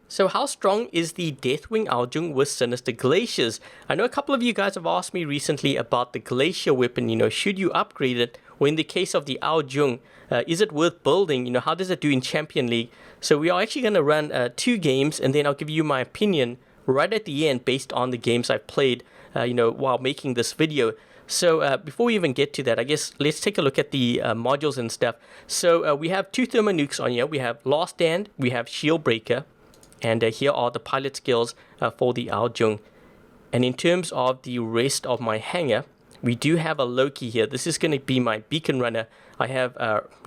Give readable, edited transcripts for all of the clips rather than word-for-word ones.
So how strong is the Deathwing Ao Jun with Sinister Glaciers? I know a couple of you guys have asked me recently about the Glacier weapon, should you upgrade it? Or in the case of the Ao Jun, is it worth building? How does it do in Champion League? So we are actually going to run 2 games, and then I'll give you my opinion right at the end based on the games I've played, while making this video. So before we even get to that, I guess let's take a look at the modules and stuff. So we have 2 thermonukes on here. We have Last Stand, we have Shield Breaker. And here are the pilot skills for the Ao Jun. And in terms of the rest of my hangar, we do have a Loki here. This is going to be my beacon runner. I have,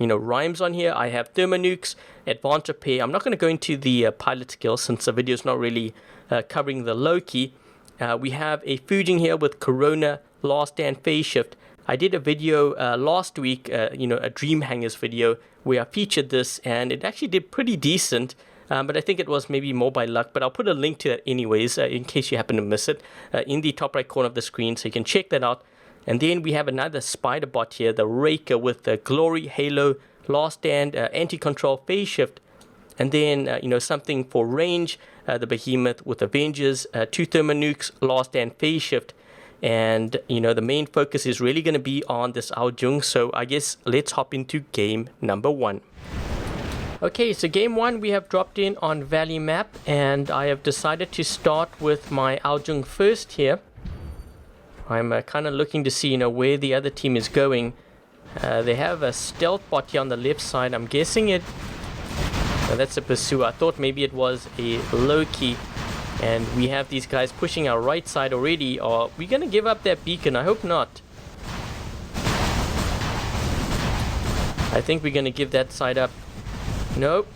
rhymes on here. I have thermonukes, advanced repair. I'm not going to go into the pilot skills since the video is not really covering the Loki. We have a Fujin here with Corona, Last Stand, Phase Shift. I did a video last week, a Dream Hangers video, where I featured this, and it actually did pretty decent. But I think it was maybe more by luck, but I'll put a link to that anyways, in case you happen to miss it, in the top right corner of the screen, so you can check that out. And then we have another spider bot here, the Raker with Glory, Halo, Last Stand, Anti-Control, Phase Shift, and then, something for range, the Behemoth with Avengers, 2 thermonukes, Last Stand, Phase Shift, and, the main focus is really going to be on this Ao Jun, so I guess let's hop into game number 1. Okay, so game 1 we have dropped in on Valley Map, and I have decided to start with my Ao Jun first here. I'm kind of looking to see, where the other team is going. They have a stealth bot here on the left side. I'm guessing it... that's a pursuer. I thought maybe it was a Loki. And we have these guys pushing our right side already. Are we going to give up that beacon? I hope not. I think we're going to give that side up. Nope.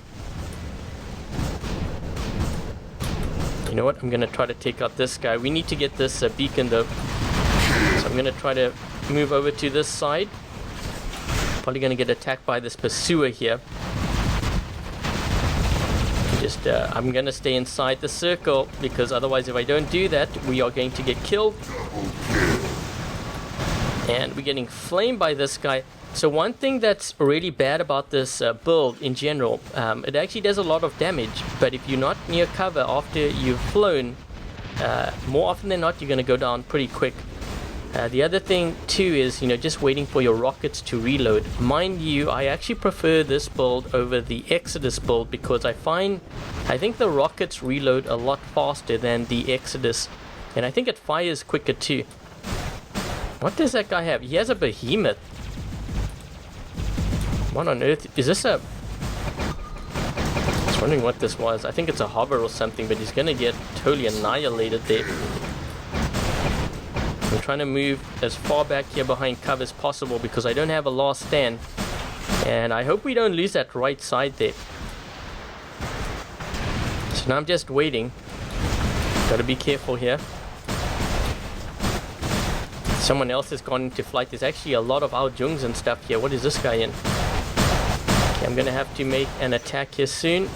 You know what? I'm going to try to take out this guy. We need to get this beacon though. So I'm going to try to move over to this side. Probably going to get attacked by this pursuer here. I'm going to stay inside the circle, because otherwise if I don't do that, we are going to get killed. And we're getting flamed by this guy. So one thing that's really bad about this build in general, it actually does a lot of damage, but if you're not near cover after you've flown, more often than not you're going to go down pretty quick. The other thing too is, just waiting for your rockets to reload. Mind you, I actually prefer this build over the Exodus build, because I think the rockets reload a lot faster than the Exodus, and I think it fires quicker too. What does that guy have? He has a Behemoth. What on earth? Is this a... I was wondering what this was. I think it's a hover or something, but he's going to get totally annihilated there. I'm trying to move as far back here behind cover as possible, because I don't have a Last Stand. And I hope we don't lose that right side there. So now I'm just waiting. Got to be careful here. Someone else has gone into flight. There's actually a lot of Ao Juns and stuff here. What is this guy in? Okay, I'm going to have to make an attack here soon.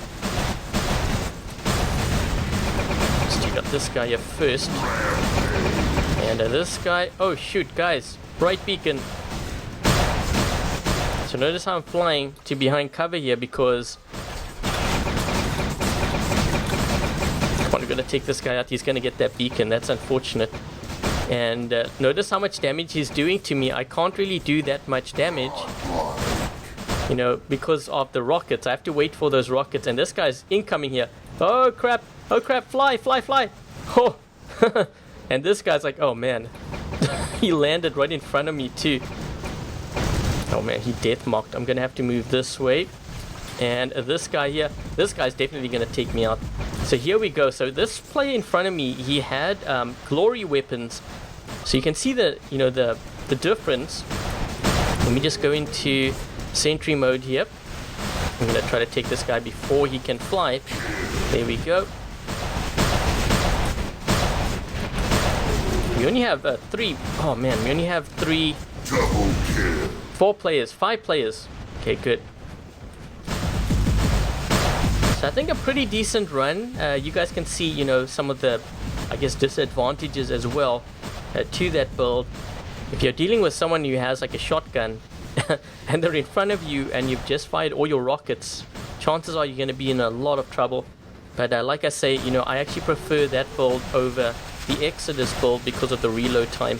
Let's check out this guy here first. And this guy... Oh shoot, guys. Right beacon. So notice how I'm flying to behind cover here, because... I'm going to take this guy out. He's going to get that beacon. That's unfortunate. And notice how much damage he's doing to me. I can't really do that much damage, because of the rockets. I have to wait for those rockets, and this guy's incoming here. Oh crap, fly. Oh. And this guy's like, oh man. He landed right in front of me too. Oh man, he death mocked. I'm gonna have to move this way. And this guy here, this guy's definitely gonna take me out. So here we go. So this player in front of me, he had glory weapons. So you can see the difference. Let me just go into sentry mode here. I'm gonna try to take this guy before he can fly. There we go. We only have 3. Oh man, we only have 3. 4 players, 5 players. Okay, good. So I think a pretty decent run. You guys can see, some of the, I guess, disadvantages as well to that build. If you're dealing with someone who has like a shotgun and they're in front of you and you've just fired all your rockets, chances are you're going to be in a lot of trouble. But like I say, you know, I actually prefer that build over the Exodus build because of the reload time.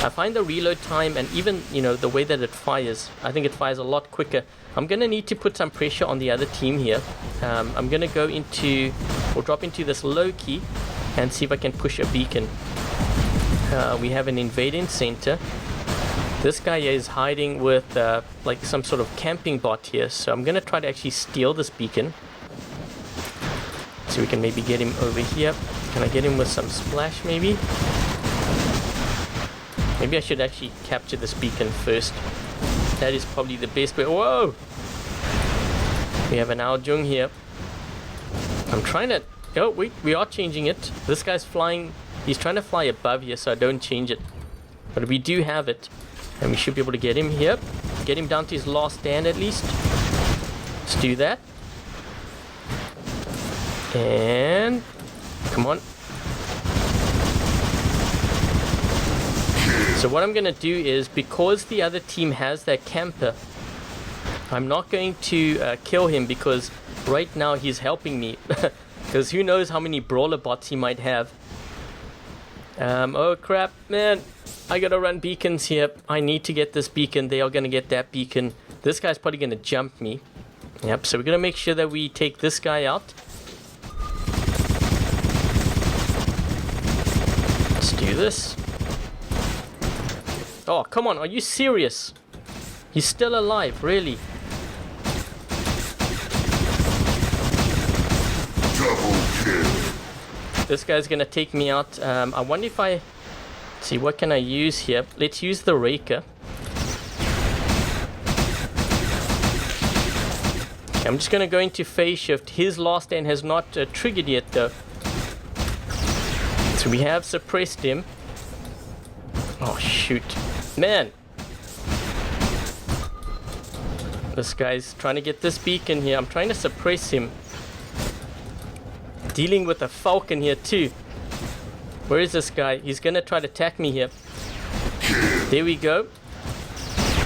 I find the reload time and even, you know, the way that it fires, I think it fires a lot quicker. I'm going to need to put some pressure on the other team here. I'm going to go into, or drop into this low key and see if I can push a beacon. We have an invading center. This guy is hiding with like some sort of camping bot here, so I'm going to try to actually steal this beacon. So we can maybe get him over here. Can I get him with some splash maybe? Maybe I should actually capture this beacon first. That is probably the best way. Whoa! We have an Ao Jun here. I'm trying to... Oh, wait, we are changing it. This guy's flying... He's trying to fly above here, so I don't change it. But we do have it. And we should be able to get him here. Get him down to his last stand at least. Let's do that. And... Come on. So what I'm going to do is, because the other team has that camper, I'm not going to kill him because right now he's helping me. Because who knows how many brawler bots he might have. Oh crap, man. I gotta run beacons here. I need to get this beacon. They are going to get that beacon. This guy's probably going to jump me. Yep, so we're going to make sure that we take this guy out. Let's do this. Oh, come on, are you serious? He's still alive, really? Double kill. This guy's gonna take me out. I wonder if I... Let's see, what can I use here? Let's use the Raker. Okay, I'm just gonna go into phase shift. His last stand has not triggered yet, though. So we have suppressed him. Oh, shoot. Man, this guy's trying to get this beacon here. I'm trying to suppress him. Dealing with a falcon here too. Where is this guy? He's gonna try to attack me here. There we go.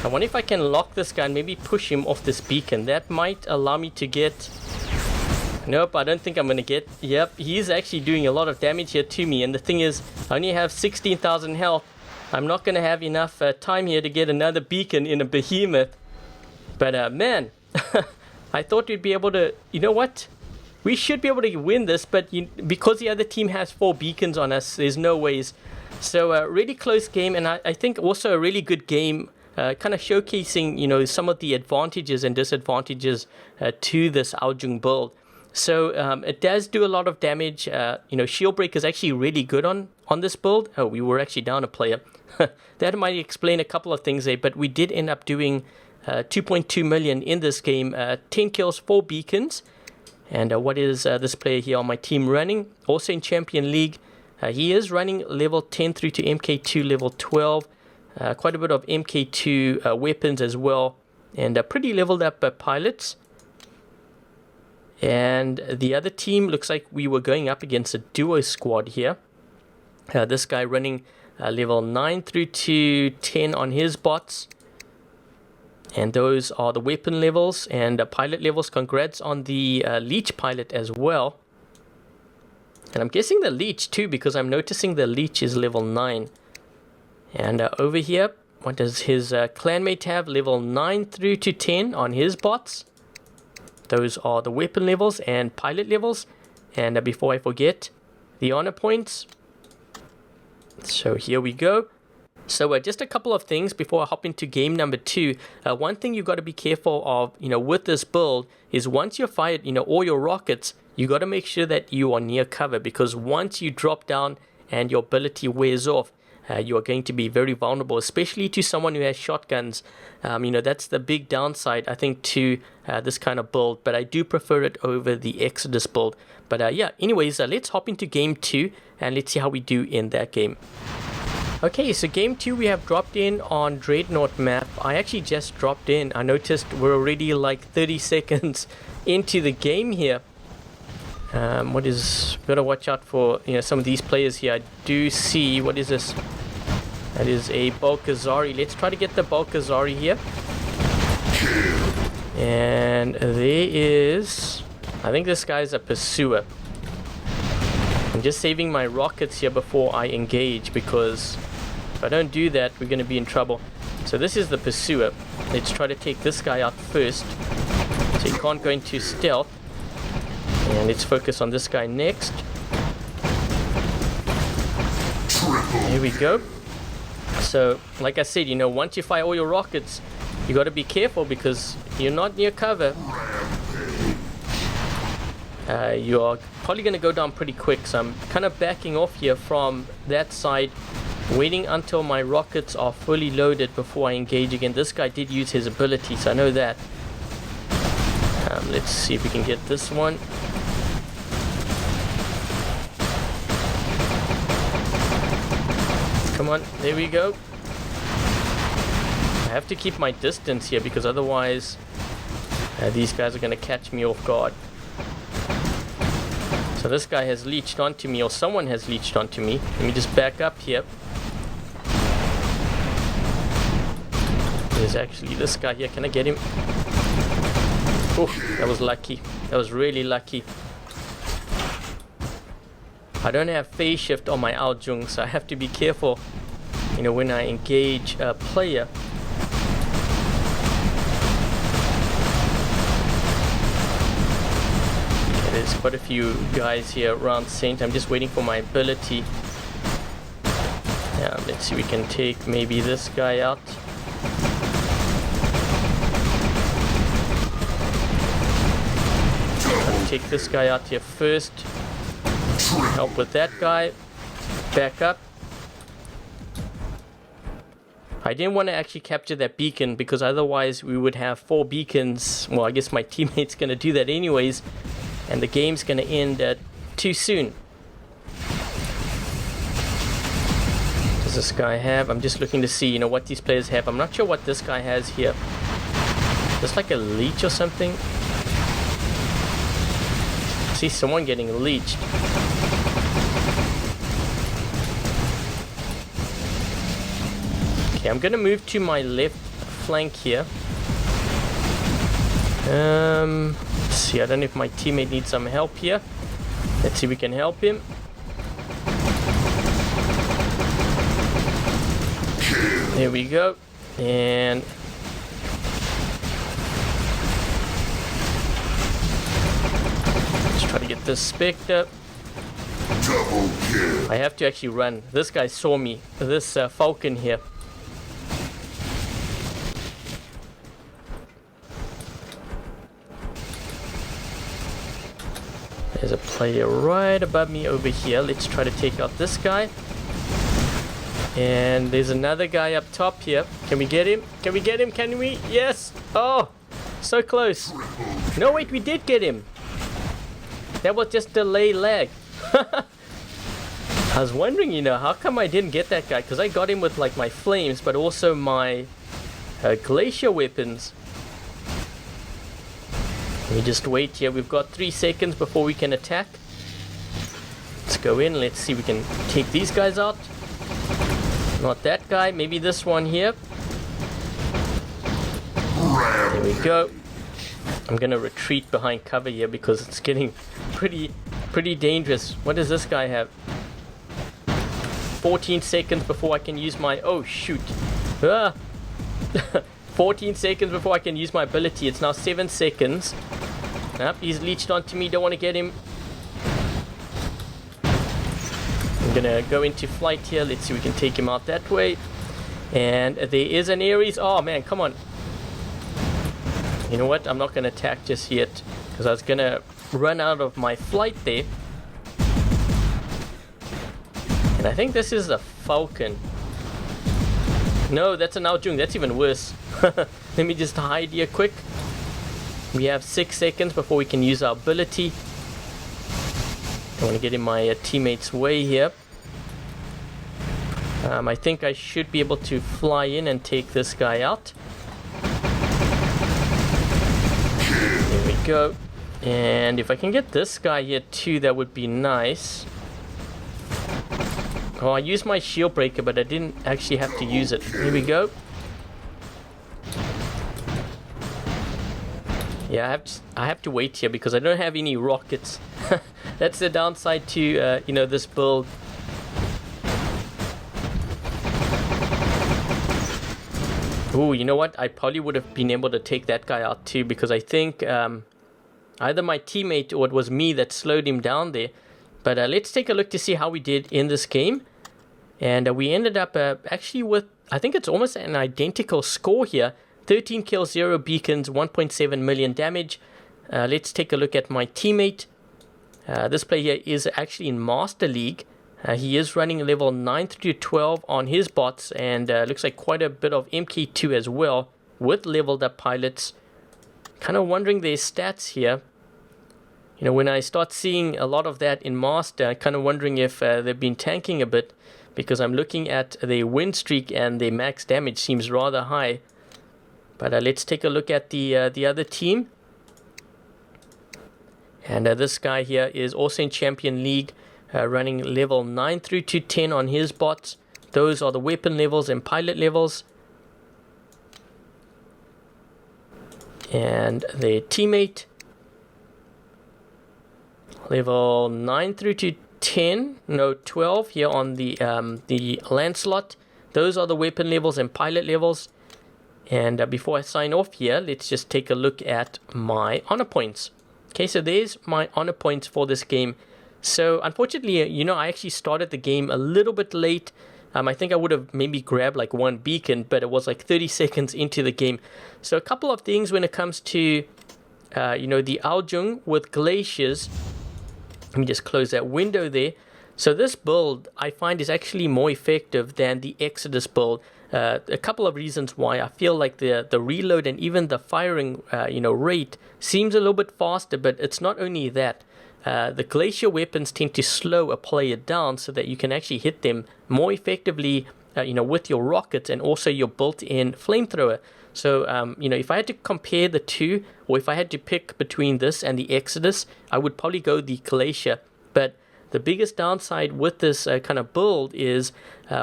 I wonder if I can lock this guy and maybe push him off this beacon. That might allow me to get... Nope, I don't think I'm gonna get... Yep, he's actually doing a lot of damage here to me. And the thing is, I only have 16,000 health. I'm not going to have enough time here to get another beacon in a behemoth. But man, I thought we'd be able to... You know what? We should be able to win this, but because the other team has 4 beacons on us, there's no ways. So really close game, and I think also a really good game, kind of showcasing, you know, some of the advantages and disadvantages to this Ao Jun build. So it does do a lot of damage. You know, shield break is actually really good on this build. Oh, we were actually down a player. That might explain a couple of things there, but we did end up doing 2.2 million in this game. 10 kills, 4 beacons. And what is this player here on my team running? Also in Champion League. He is running level 10 through to MK2 level 12. Quite a bit of MK2 weapons as well. And pretty leveled up pilots. And the other team looks like we were going up against a duo squad here. This guy running level 9 through to 10 on his bots. And those are the weapon levels and pilot levels. Congrats on the leech pilot as well. And I'm guessing the leech too, because I'm noticing the leech is level 9. And over here, what does his clanmate have? Level 9 through to 10 on his bots. Those are the weapon levels and pilot levels. And before I forget, the honor points. So here we go. So just a couple of things before I hop into game number 2. One thing you've got to be careful of, you know, with this build is once you're fired, you know, all your rockets, you got to make sure that you are near cover, because once you drop down and your ability wears off, you are going to be very vulnerable, especially to someone who has shotguns. You know, that's the big downside, I think, to this kind of build. But I do prefer it over the Exodus build. But yeah, anyways, let's hop into game 2 and let's see how we do in that game. Okay, so game 2 we have dropped in on Dreadnought map. I actually just dropped in. I noticed we're already like 30 seconds into the game here. Gotta watch out for, you know, some of these players here. I do see, what is this? That is a Balkazari. Let's try to get the Balkazari here. And there is, I think this guy's a pursuer. I'm just saving my rockets here before I engage, because if I don't do that, we're going to be in trouble. So this is the pursuer. Let's try to take this guy out first. So he can't go into stealth. And let's focus on this guy next. Here we go. So, like I said, you know, once you fire all your rockets, you got to be careful because you're not near cover. You are probably going to go down pretty quick, so I'm kind of backing off here from that side, waiting until my rockets are fully loaded before I engage again. This guy did use his ability, so I know that. Let's see if we can get this one. Come on, there we go. I have to keep my distance here because otherwise these guys are going to catch me off guard. So this guy has leached onto me, or someone has leached onto me. Let me just back up here. There's actually this guy here. Can I get him? Oh, that was lucky. That was really lucky. I don't have phase shift on my Ao Jun, so I have to be careful, you know, when I engage a player. There's quite a few guys here around Saint. I'm just waiting for my ability. Let's see, we can take maybe this guy out. I'll take this guy out here first. Help with that guy. Back up. I didn't want to actually capture that beacon because otherwise we would have 4 beacons. Well, I guess my teammate's going to do that anyways. And the game's going to end too soon. What does this guy have? I'm just looking to see, you know, what these players have. I'm not sure what this guy has here. Just like a leech or something. I see someone getting leeched. Okay, I'm going to move to my left flank here. Let's see, I don't know if my teammate needs some help here. Let's see if we can help him. There we go. And let's try to get this Spectre. I have to actually run. This guy saw me. This Falcon here. There's a player right above me over here. Let's try to take out this guy. And there's another guy up top here. Can we get him? Can we get him? Can we? Yes! Oh! So close. No, wait, we did get him. That was just delay lag. I was wondering, you know, how come I didn't get that guy? Because I got him with like my flames, but also my Glacier weapons. Let me just wait here. We've got 3 seconds before we can attack. Let's go in. Let's see if we can take these guys out. Not that guy. Maybe this one here. There we go. I'm going to retreat behind cover here because it's getting pretty dangerous. What does this guy have? 14 seconds before I can use my... Oh, shoot. 14 seconds before I can use my ability. It's now 7 seconds. Yep, he's leached onto me. Don't want to get him. I'm gonna go into flight here. Let's see if we can take him out that way. And there is an Ares. Oh man, come on. You know what? I'm not gonna attack just yet because I was gonna run out of my flight there. And I think this is a Falcon. No, that's an Ao Jun. That's even worse. Let me just hide here quick. We have 6 seconds before we can use our ability. I want to get in my teammate's way here. I think I should be able to fly in and take this guy out. There we go. And if I can get this guy here too, that would be nice. Oh, I used my shield breaker, but I didn't actually have to use it. Here we go. Yeah, I have to wait here because I don't have any rockets. That's the downside to you know, this build. Oh, you know what? I probably would have been able to take that guy out too, because I think either my teammate or it was me that slowed him down there. But let's take a look to see how we did in this game. And we ended up actually with, I think it's almost an identical score here. 13 kills, 0 beacons, 1.7 million damage. Let's take a look at my teammate. This player here is actually in Master League. He is running level 9 through 12 on his bots, and looks like quite a bit of MK2 as well with leveled up pilots. Kind of wondering their stats here. You know, when I start seeing a lot of that in Master, kind of wondering if they've been tanking a bit, because I'm looking at their win streak and their max damage seems rather high. But let's take a look at the other team. And this guy here is also in Champion League. Running level 9 through to 10 on his bots. Those are the weapon levels and pilot levels. And their teammate, level 9 through to 10, no 12 here on the Lancelot. Those are the weapon levels and pilot levels. And before I sign off here, let's just take a look at my honor points. Okay, so there's my honor points for this game. So unfortunately, you know, I actually started the game a little bit late. I think I would have maybe grabbed like one beacon, but it was like 30 seconds into the game. So a couple of things when it comes to, you know, the Ao Jun with Glaciers. Let me just close that window there. So this build I find is actually more effective than the Exodus build. A couple of reasons why. I feel like the reload and even the firing, you know, rate seems a little bit faster, but it's not only that. The Glacier weapons tend to slow a player down so that you can actually hit them more effectively, you know, with your rockets and also your built-in flamethrower. So, you know, if I had to compare the two, or if I had to pick between this and the Exodus, I would probably go the Glacier. But the biggest downside with this kind of build is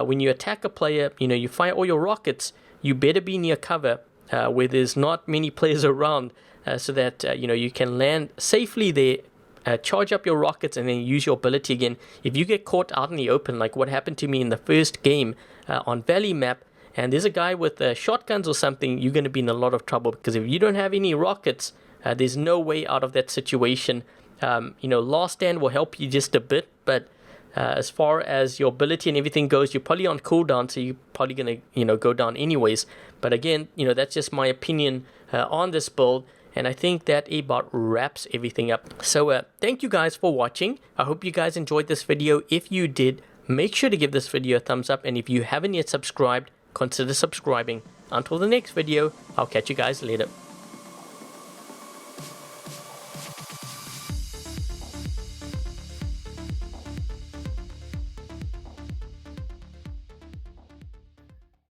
when you attack a player, you know, you fire all your rockets, you better be near cover where there's not many players around so that, you know, you can land safely there. Charge up your rockets and then use your ability again. If you get caught out in the open, like what happened to me in the first game on Valley map, and there's a guy with shotguns or something, you're going to be in a lot of trouble, because if you don't have any rockets, there's no way out of that situation. You know, Last Stand will help you just a bit, but as far as your ability and everything goes, you're probably on cooldown, so you're probably going to, you know, go down anyways. But again, you know, that's just my opinion on this build. And I think that about wraps everything up. So thank you guys for watching. I hope you guys enjoyed this video. If you did, make sure to give this video a thumbs up. And if you haven't yet subscribed, consider subscribing. Until the next video, I'll catch you guys later.